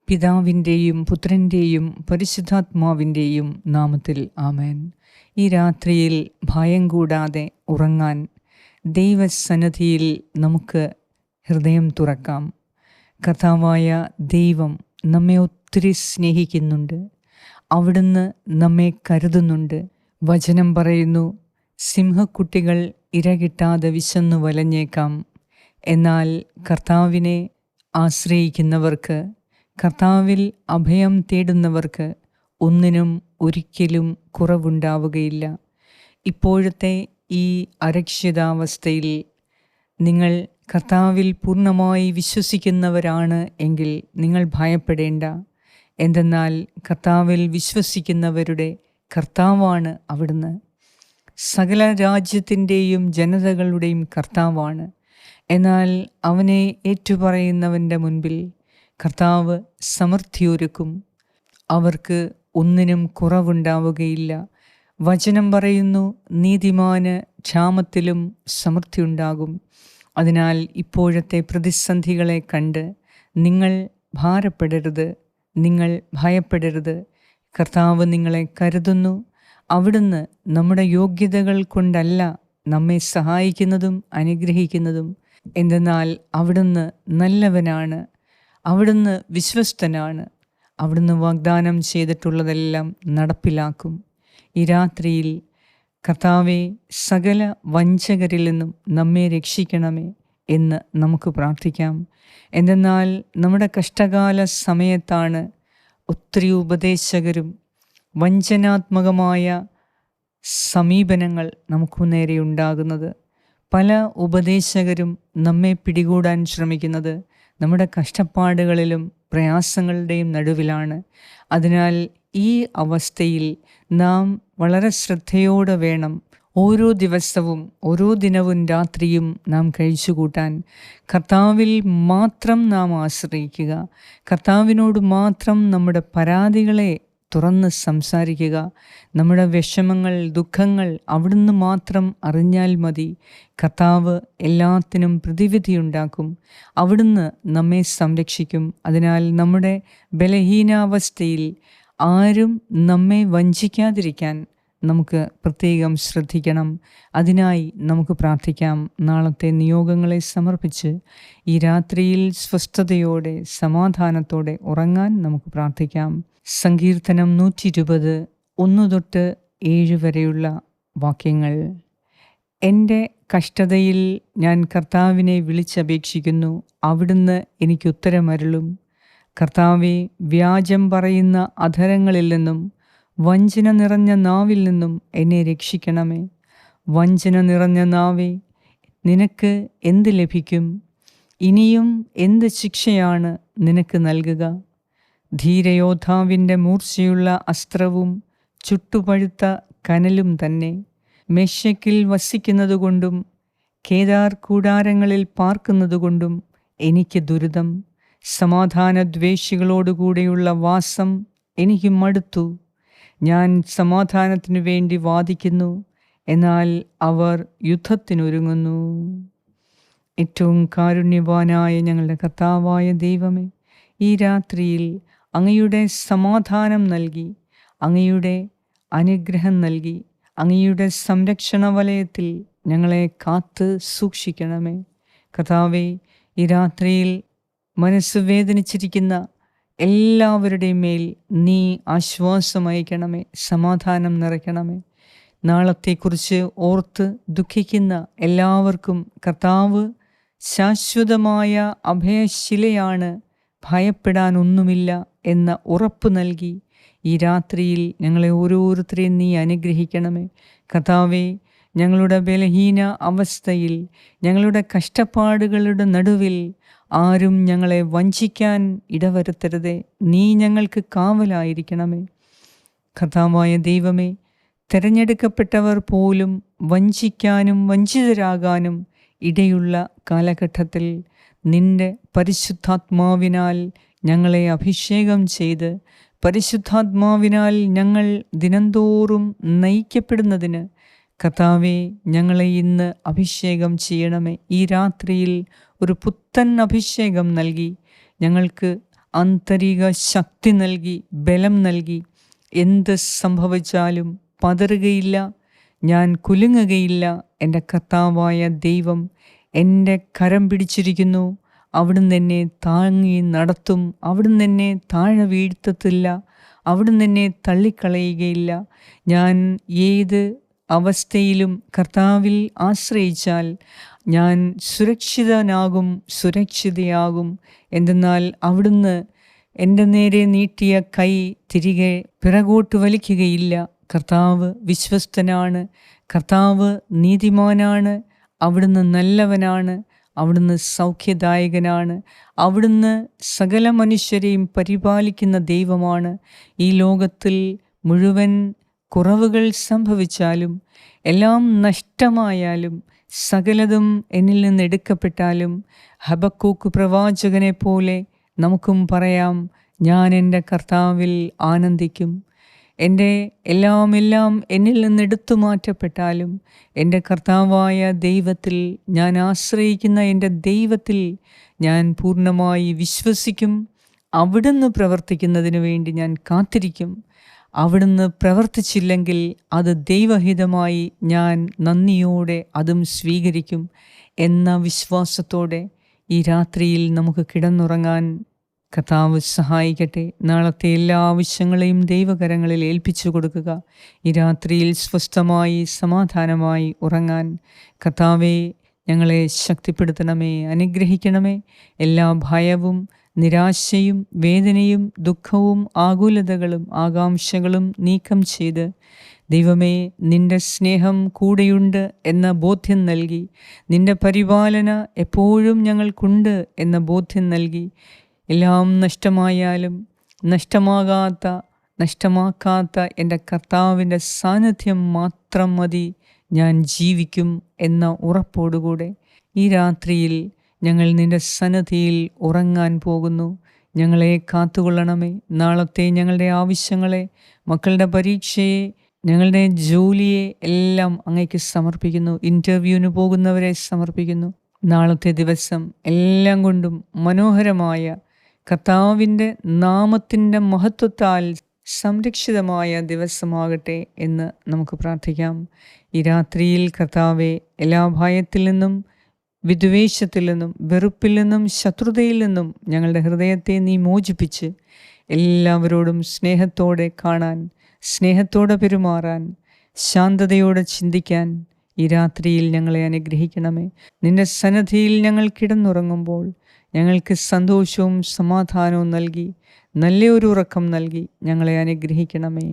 പിതാവിൻ്റെയും പുത്രൻ്റെയും പരിശുദ്ധാത്മാവിൻ്റെയും നാമത്തിൽ ആമേൻ. ഈ രാത്രിയിൽ ഭയം കൂടാതെ ഉറങ്ങാൻ ദൈവസന്നിധിയിൽ നമുക്ക് ഹൃദയം തുറക്കാം. കർത്താവായ ദൈവം നമ്മെ ഒത്തിരി സ്നേഹിക്കുന്നുണ്ട്. അവിടുന്ന് നമ്മെ കരുതുന്നുണ്ട്. വചനം പറയുന്നു, സിംഹക്കുട്ടികൾ ഇര കിട്ടാതെ വിശന്നു വലഞ്ഞേക്കാം, എന്നാൽ കർത്താവിനെ ആശ്രയിക്കുന്നവർക്ക്, കർത്താവിൽ അഭയം തേടുന്നവർക്ക് ഒന്നിനും ഒരിക്കലും കുറവുണ്ടാവുകയില്ല. ഇപ്പോഴത്തെ ഈ അരക്ഷിതാവസ്ഥയിൽ നിങ്ങൾ കർത്താവിൽ പൂർണ്ണമായി വിശ്വസിക്കുന്നവരാണ് എങ്കിൽ നിങ്ങൾ ഭയപ്പെടേണ്ട. എന്തെന്നാൽ കർത്താവിൽ വിശ്വസിക്കുന്നവരുടെ കർത്താവാണ് അവിടുന്ന്. സകല രാജ്യത്തിൻ്റെയും ജനതകളുടെയും കർത്താവാണ്. എന്നാൽ അവനെ ഏറ്റുപറയുന്നവൻ്റെ മുൻപിൽ കർത്താവ് സമൃദ്ധിയൊരുക്കും. അവർക്ക് ഒന്നിനും കുറവുണ്ടാവുകയില്ല. വചനം പറയുന്നു, നീതിമാന് ക്ഷാമത്തിലും സമൃദ്ധിയുണ്ടാകും. അതിനാൽ ഇപ്പോഴത്തെ പ്രതിസന്ധികളെ കണ്ട് നിങ്ങൾ ഭാരപ്പെടരുത്, നിങ്ങൾ ഭയപ്പെടരുത്. കർത്താവ് നിങ്ങളെ കരുതുന്നു. അവിടുന്ന് നമ്മുടെ യോഗ്യതകൾ കൊണ്ടല്ല നമ്മെ സഹായിക്കുന്നതും അനുഗ്രഹിക്കുന്നതും. എന്തെന്നാൽ അവിടുന്ന് നല്ലവനാണ്, അവിടുന്ന് വിശ്വസ്തനാണ്. അവിടുന്ന് വാഗ്ദാനം ചെയ്തിട്ടുള്ളതെല്ലാം നടപ്പിലാക്കും. ഈ രാത്രിയിൽ കർത്താവെ, സകല വഞ്ചകരിൽ നിന്നും നമ്മെ രക്ഷിക്കണമേ എന്ന് നമുക്ക് പ്രാർത്ഥിക്കാം. എന്തെന്നാൽ നമ്മുടെ കഷ്ടകാല സമയത്താണ് ഒത്തിരി ഉപദേശകരും വഞ്ചനാത്മകമായ സമീപനങ്ങൾ നമുക്ക് നേരെ ഉണ്ടാകുന്നത്. പല ഉപദേശകരും നമ്മെ പിടികൂടാൻ ശ്രമിക്കുന്നത് നമ്മുടെ കഷ്ടപ്പാടുകളിലും പ്രയാസങ്ങളുടെയും നടുവിലാണ്. അതിനാൽ ഈ അവസ്ഥയിൽ നാം വളരെ ശ്രദ്ധയോടെ വേണം ഓരോ ദിവസവും, ഓരോ ദിനവും രാത്രിയും നാം കഴിച്ചുകൂട്ടാൻ. കർത്താവിൽ മാത്രം നാം ആശ്രയിക്കുക. കർത്താവിനോട് മാത്രം നമ്മുടെ പരാതികളെ തുറന്ന് സംസാരിക്കുക. നമ്മുടെ വിഷമങ്ങൾ, ദുഃഖങ്ങൾ അവിടുന്ന് മാത്രം അറിഞ്ഞാൽ മതി. കർത്താവ് എല്ലാത്തിനും പ്രതിവിധിയുണ്ടാക്കും. അവിടുന്ന് നമ്മെ സംരക്ഷിക്കും. അതിനാൽ നമ്മുടെ ബലഹീനാവസ്ഥയിൽ ആരും നമ്മെ വഞ്ചിക്കാതിരിക്കാൻ നമുക്ക് പ്രത്യേകം ശ്രദ്ധിക്കണം. അതിനായി നമുക്ക് പ്രാർത്ഥിക്കാം. നാളത്തെ നിയോഗങ്ങളെ സമർപ്പിച്ച് ഈ രാത്രിയിൽ സ്വസ്ഥതയോടെ സമാധാനത്തോടെ ഉറങ്ങാൻ നമുക്ക് പ്രാർത്ഥിക്കാം. സങ്കീർത്തനം 120 1-7 വരെയുള്ള വാക്യങ്ങൾ. എൻ്റെ കഷ്ടതയിൽ ഞാൻ കർത്താവിനെ വിളിച്ചപേക്ഷിക്കുന്നു, അവിടുന്ന് എനിക്ക് ഉത്തരമരുളും. കർത്താവെ, വ്യാജം പറയുന്ന അധരങ്ങളിൽ നിന്നും വഞ്ചന നിറഞ്ഞ നാവിൽ നിന്നും എന്നെ രക്ഷിക്കണമേ. വഞ്ചന നിറഞ്ഞ നാവേ, നിനക്ക് എന്ത് ലഭിക്കും? ഇനിയും എന്ത് ശിക്ഷയാണ് നിനക്ക് നൽകുക? ധീരയോദ്ധാവിൻ്റെ മൂർച്ചയുള്ള അസ്ത്രവും ചുട്ടുപഴുത്ത കനലും തന്നെ. മെഷക്കിൽ വസിക്കുന്നതുകൊണ്ടും കേദാർ കൂടാരങ്ങളിൽ പാർക്കുന്നതുകൊണ്ടും എനിക്ക് ദുരിതം. സമാധാനദ്വേഷികളോടുകൂടെയുള്ള വാസം എനിക്ക് മടുത്തു. ഞാൻ സമാധാനത്തിനു വേണ്ടി വാദിക്കുന്നു, എന്നാൽ അവർ യുദ്ധത്തിനൊരുങ്ങുന്നു. ഏറ്റവും കാരുണ്യവാനായ ഞങ്ങളുടെ കർത്താവായ ദൈവമേ, ഈ രാത്രിയിൽ അങ്ങയുടെ സമാധാനം നൽകി, അങ്ങയുടെ അനുഗ്രഹം നൽകി, അങ്ങയുടെ സംരക്ഷണ വലയത്തിൽ ഞങ്ങളെ കാത്ത് സൂക്ഷിക്കണമേ. കർത്താവേ, ഈ രാത്രിയിൽ മനസ്സ് വേദനിച്ചിരിക്കുന്ന എല്ലാവരുടെയും മേൽ നീ ആശ്വാസം അയക്കണമേ, സമാധാനം നിറയ്ക്കണമേ. നാളത്തെക്കുറിച്ച് ഓർത്ത് ദുഃഖിക്കുന്ന എല്ലാവർക്കും കർത്താവ് ശാശ്വതമായ അഭയശിലയാണ്, ഭയപ്പെടാനൊന്നുമില്ല എന്ന ഉറപ്പ് നൽകി ഈ രാത്രിയിൽ ഞങ്ങളെ ഓരോരുത്തരെയും നീ അനുഗ്രഹിക്കണമേ. കർത്താവേ, ഞങ്ങളുടെ ബലഹീന അവസ്ഥയിൽ, ഞങ്ങളുടെ കഷ്ടപ്പാടുകളുടെ നടുവിൽ ആരും ഞങ്ങളെ വഞ്ചിക്കാൻ ഇടവരുത്തരുതേ. നീ ഞങ്ങൾക്ക് കാവലായിരിക്കണമേ. കർത്താവായ ദൈവമേ, തിരഞ്ഞെടുക്കപ്പെട്ടവർ പോലും വഞ്ചിക്കാനും വഞ്ചിതരാകാനും ഇടയുള്ള കാലഘട്ടത്തിൽ നിന്റെ പരിശുദ്ധാത്മാവിനാൽ ഞങ്ങളെ അഭിഷേകം ചെയ്ത്, പരിശുദ്ധാത്മാവിനാൽ ഞങ്ങൾ ദിനംതോറും നയിക്കപ്പെടുന്നതിന് കർത്താവേ, ഞങ്ങളെ ഇന്ന് അഭിഷേകം ചെയ്യണമേ. ഈ രാത്രിയിൽ ഒരു പുത്തൻ അഭിഷേകം നൽകി ഞങ്ങൾക്ക് ആന്തരിക ശക്തി നൽകി, ബലം നൽകി. എന്ത് സംഭവിച്ചാലും പതറുകയില്ല, ഞാൻ കുലുങ്ങുകയില്ല. എൻ്റെ കർത്താവായ ദൈവം എൻ്റെ കരം പിടിച്ചിരിക്കുന്നു. അവിടുന്ന് എന്നെ താങ്ങി നടത്തും. അവിടുന്ന് എന്നെ താഴെ വീഴ്ത്തത്തില്ല. അവിടുന്ന് എന്നെ തള്ളിക്കളയുകയില്ല. ഞാൻ ഏത് അവസ്ഥയിലും കർത്താവിൽ ആശ്രയിച്ചാൽ ഞാൻ സുരക്ഷിതനാകും, സുരക്ഷിതയാകും. എന്തെന്നാൽ അവിടുന്ന് എൻ്റെ നേരെ നീട്ടിയ കൈ തിരികെ പിറകോട്ട് വലിക്കുകയില്ല. കർത്താവ് വിശ്വസ്തനാണ്, കർത്താവ് നീതിമാനാണ്, അവിടുന്ന് നല്ലവനാണ്, അവിടുന്ന് സൗഖ്യദായകനാണ്, അവിടുന്ന് സകല മനുഷ്യരെയും പരിപാലിക്കുന്ന ദൈവമാണ്. ഈ ലോകത്തിൽ മുഴുവൻ കുറവുകൾ സംഭവിച്ചാലും, എല്ലാം നഷ്ടമായാലും, സകലതും എന്നിൽ നിന്ന് എടുക്കപ്പെട്ടാലും, ഹബക്കൂക്ക് പ്രവാചകനെ പോലെ നമുക്കും പറയാം, ഞാൻ എൻ്റെ കർത്താവിൽ ആനന്ദിക്കും. എൻ്റെ എല്ലാം എന്നിൽ നിന്ന് എടുത്തു മാറ്റപ്പെട്ടാലും എൻ്റെ കർത്താവായ ദൈവത്തിൽ, ഞാൻ ആശ്രയിക്കുന്ന എൻ്റെ ദൈവത്തിൽ ഞാൻ പൂർണ്ണമായി വിശ്വസിക്കും. അവിടുന്ന് പ്രവർത്തിക്കുന്നതിന് വേണ്ടി ഞാൻ കാത്തിരിക്കും. അവിടുന്ന് പ്രവർത്തിച്ചില്ലെങ്കിൽ അത് ദൈവഹിതമായി ഞാൻ നന്ദിയോടെ അതും സ്വീകരിക്കും എന്ന വിശ്വാസത്തോടെ ഈ രാത്രിയിൽ നമുക്ക് കിടന്നുറങ്ങാൻ കർത്താവ് സഹായിക്കട്ടെ. നാളത്തെ എല്ലാ ആവശ്യങ്ങളെയും ദൈവകരങ്ങളിൽ ഏൽപ്പിച്ചു കൊടുക്കുക. ഈ രാത്രിയിൽ സ്വസ്ഥമായി സമാധാനമായി ഉറങ്ങാൻ കർത്താവെ ഞങ്ങളെ ശക്തിപ്പെടുത്തണമേ, അനുഗ്രഹിക്കണമേ. എല്ലാ ഭയവും നിരാശയും വേദനയും ദുഃഖവും ആകുലതകളും ആകാംക്ഷകളും നീക്കം ചെയ്ത് ദൈവമേ, നിൻ്റെ സ്നേഹം കൂടെയുണ്ട് എന്ന ബോധ്യം നൽകി, നിൻ്റെ പരിപാലന എപ്പോഴും ഞങ്ങൾക്കുണ്ട് എന്ന ബോധ്യം നൽകി, എല്ലാം നഷ്ടമായാലും നഷ്ടമാക്കാത്ത എൻ്റെ കർത്താവിൻ്റെ സാന്നിധ്യം മാത്രം മതി, ഞാൻ ജീവിക്കും എന്ന ഉറപ്പോടുകൂടെ ഈ രാത്രിയിൽ ഞങ്ങൾ നിൻ്റെ സന്നിധിയിൽ ഉറങ്ങാൻ പോകുന്നു. ഞങ്ങളെ കാത്തുകൊള്ളണമേ. നാളത്തെ ഞങ്ങളുടെ ആവശ്യങ്ങളെ, മക്കളുടെ പരീക്ഷയെ, ഞങ്ങളുടെ ജോലിയെ എല്ലാം അങ്ങേക്ക് സമർപ്പിക്കുന്നു. ഇൻ്റർവ്യൂവിന് പോകുന്നവരെ സമർപ്പിക്കുന്നു. നാളത്തെ ദിവസം എല്ലാം കൊണ്ടും മനോഹരമായ കർത്താവിൻ്റെ നാമത്തിൻ്റെ മഹത്വത്താൽ സംരക്ഷിതമായ ദിവസമാകട്ടെ എന്ന് നമുക്ക് പ്രാർത്ഥിക്കാം. ഈ രാത്രിയിൽ കർത്താവെ, എല്ലാ ഭയത്തിൽ നിന്നും, വിദ്വേഷത്തിൽ നിന്നും, വെറുപ്പിൽ നിന്നും, ശത്രുതയിൽ നിന്നും ഞങ്ങളുടെ ഹൃദയത്തെ നീ മോചിപ്പിച്ച് എല്ലാവരോടും സ്നേഹത്തോടെ കാണാൻ, സ്നേഹത്തോടെ പെരുമാറാൻ, ശാന്തതയോടെ ചിന്തിക്കാൻ ഈ രാത്രിയിൽ ഞങ്ങളെ അനുഗ്രഹിക്കണമേ. നിൻ്റെ സന്നിധിയിൽ ഞങ്ങൾ കിടന്നുറങ്ങുമ്പോൾ ഞങ്ങൾക്ക് സന്തോഷവും സമാധാനവും നൽകി, നല്ലൊരു ഉറക്കം നൽകി ഞങ്ങളെ അനുഗ്രഹിക്കണമേ.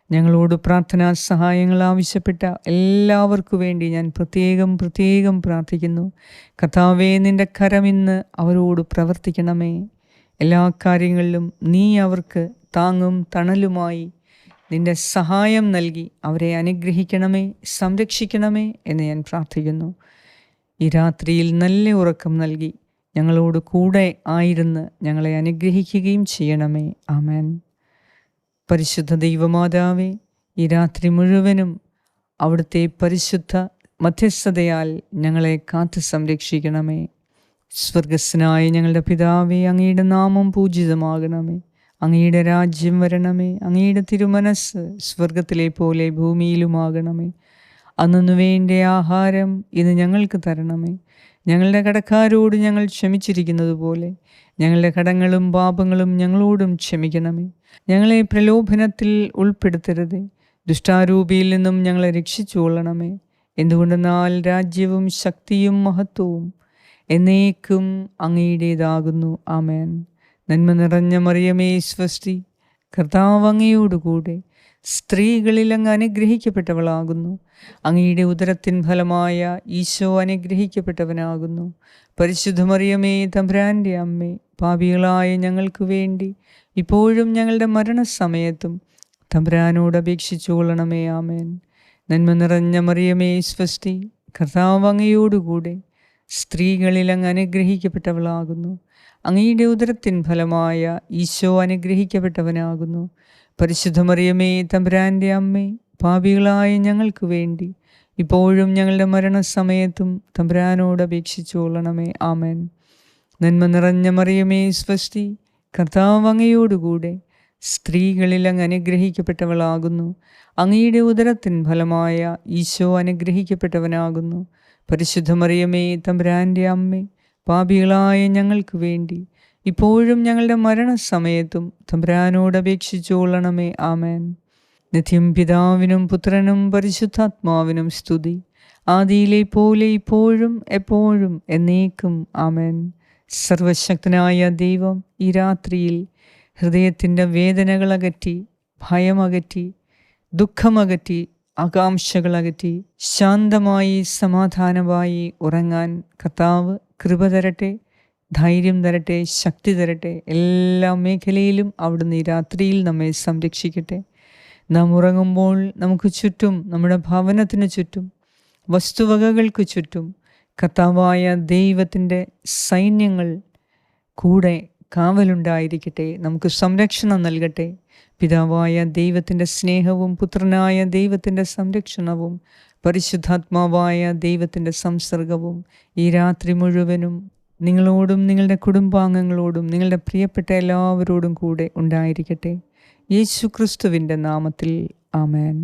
ഞങ്ങളോട് പ്രാർത്ഥനാ സഹായങ്ങൾ ആവശ്യപ്പെട്ട എല്ലാവർക്കു വേണ്ടി ഞാൻ പ്രത്യേകം പ്രാർത്ഥിക്കുന്നു. കർത്താവേ, നിൻ്റെ കരം ഇന്ന് അവരോട് പ്രവർത്തിക്കണമേ. എല്ലാ കാര്യങ്ങളിലും നീ അവർക്ക് താങ്ങും തണലുമായി നിൻ്റെ സഹായം നൽകി അവരെ അനുഗ്രഹിക്കണമേ, സംരക്ഷിക്കണമേ എന്ന് ഞാൻ പ്രാർത്ഥിക്കുന്നു. ഈ രാത്രിയിൽ നല്ല ഉറക്കം നൽകി ഞങ്ങളോട് കൂടെ ആയിരുന്ന് ഞങ്ങളെ അനുഗ്രഹിക്കുകയും ചെയ്യണമേ. ആമേൻ. പരിശുദ്ധ ദൈവമാതാവേ, ഈ രാത്രി മുഴുവനും അവിടുത്തെ പരിശുദ്ധ മധ്യസ്ഥതയാൽ ഞങ്ങളെ കാത്തു സംരക്ഷിക്കണമേ. സ്വർഗസ്സനായ ഞങ്ങളുടെ പിതാവേ, അങ്ങയുടെ നാമം പൂജിതമാകണമേ. അങ്ങയുടെ രാജ്യം വരണമേ. അങ്ങയുടെ തിരുമനസ് സ്വർഗത്തിലെ പോലെ ഭൂമിയിലുമാകണമേ. അന്നു വേണ്ട ആഹാരം ഇന്ന് ഞങ്ങൾക്ക് തരണമേ. ഞങ്ങളുടെ കടക്കാരോട് ഞങ്ങൾ ക്ഷമിച്ചിരിക്കുന്നത് പോലെ ഞങ്ങളുടെ കടങ്ങളും പാപങ്ങളും ഞങ്ങളോടും ക്ഷമിക്കണമേ. ഞങ്ങളെ പ്രലോഭനത്തിൽ ഉൾപ്പെടുത്തരുതേ, ദുഷ്ടാരൂപിയിൽ നിന്നും ഞങ്ങളെ രക്ഷിച്ചുകൊള്ളണമേ. എന്തുകൊണ്ടെന്നാൽ രാജ്യവും ശക്തിയും മഹത്വവും എന്നേക്കും അങ്ങയുടേതാകുന്നു. ആമേൻ. നന്മ നിറഞ്ഞ മറിയമേ സ്വസ്തി, കർത്താവ് അങ്ങയോടുകൂടെ സ്ത്രീകളിൽ അങ്ങ് അനുഗ്രഹിക്കപ്പെട്ടവളാകുന്നു. അങ്ങയുടെ ഉദരത്തിൻ ഫലമായ ഈശോ അനുഗ്രഹിക്കപ്പെട്ടവനാകുന്നു. പരിശുദ്ധ മറിയമേ, തമ്പുരാൻ്റെ അമ്മേ, പാപികളായ ഞങ്ങൾക്ക് വേണ്ടി ഇപ്പോഴും ഞങ്ങളുടെ മരണസമയത്തും തമ്പുരാനോട് അപേക്ഷിച്ചു കൊള്ളണമേ. ആമേൻ. നന്മ നിറഞ്ഞ മറിയമേ സ്വസ്തി, കർത്താവ് അങ്ങയോടുകൂടെ സ്ത്രീകളിൽ അങ്ങ് അനുഗ്രഹിക്കപ്പെട്ടവളാകുന്നു. അങ്ങയുടെ ഉദരത്തിൻ ഫലമായ ഈശോ അനുഗ്രഹിക്കപ്പെട്ടവനാകുന്നു. പരിശുദ്ധ മറിയമേ, തമ്പുരാൻ്റെ അമ്മേ, പാപികളായ ഞങ്ങൾക്ക് വേണ്ടി ഇപ്പോഴും ഞങ്ങളുടെ മരണസമയത്തും തമ്പുരാനോട് അപേക്ഷിച്ചു കൊള്ളണമേ. ആമേൻ. നന്മ നിറഞ്ഞ മറിയമേ സ്വസ്തി, കർത്താവ് അങ്ങയോടുകൂടെ സ്ത്രീകളിൽ അങ്ങ് അനുഗ്രഹിക്കപ്പെട്ടവളാകുന്നു. അങ്ങയുടെ ഉദരത്തിൻ ഫലമായ ഈശോ അനുഗ്രഹിക്കപ്പെട്ടവനാകുന്നു. പരിശുദ്ധ മറിയമേ, തമ്പുരാൻ്റെ അമ്മേ, പാപികളായ ഞങ്ങൾക്ക് വേണ്ടി ഇപ്പോഴും ഞങ്ങളുടെ മരണസമയത്തും തമ്പുരാനോട് അപേക്ഷിച്ചുകൊള്ളണമേ. ആമേൻ. നിത്യം പിതാവിനും പുത്രനും പരിശുദ്ധാത്മാവിനും സ്തുതി, ആദിയിലെ പോലെ ഇപ്പോഴും എപ്പോഴും എന്നേക്കും. ആമേൻ. സർവശക്തനായ ദൈവം ഈ രാത്രിയിൽ ഹൃദയത്തിൻ്റെ വേദനകളകറ്റി, ഭയമകറ്റി, ദുഃഖമകറ്റി, ആകാംക്ഷകളകറ്റി ശാന്തമായി സമാധാനമായി ഉറങ്ങാൻ കർത്താവ് കൃപ തരട്ടെ, ധൈര്യം തരട്ടെ, ശക്തി തരട്ടെ. എല്ലാ മേഖലയിലും അവിടുന്ന് ഈ രാത്രിയിൽ നമ്മെ സംരക്ഷിക്കട്ടെ. നാം ഉറങ്ങുമ്പോൾ നമുക്ക് ചുറ്റും, നമ്മുടെ ഭവനത്തിന് ചുറ്റും, വസ്തുവകകൾക്ക് ചുറ്റും കർത്താവായ ദൈവത്തിൻ്റെ സൈന്യങ്ങൾ കൂടെ കാവലുണ്ടായിരിക്കട്ടെ, നമുക്ക് സംരക്ഷണം നൽകട്ടെ. പിതാവായ ദൈവത്തിൻ്റെ സ്നേഹവും പുത്രനായ ദൈവത്തിൻ്റെ സംരക്ഷണവും പരിശുദ്ധാത്മാവായ ദൈവത്തിൻ്റെ സംസർഗവും ഈ രാത്രി മുഴുവനും നിങ്ങളോടും നിങ്ങളുടെ കുടുംബാംഗങ്ങളോടും നിങ്ങളുടെ പ്രിയപ്പെട്ട എല്ലാവരോടും കൂടെ ഉണ്ടായിരിക്കട്ടെ. യേശു ക്രിസ്തുവിൻ്റെ നാമത്തിൽ. ആമേൻ.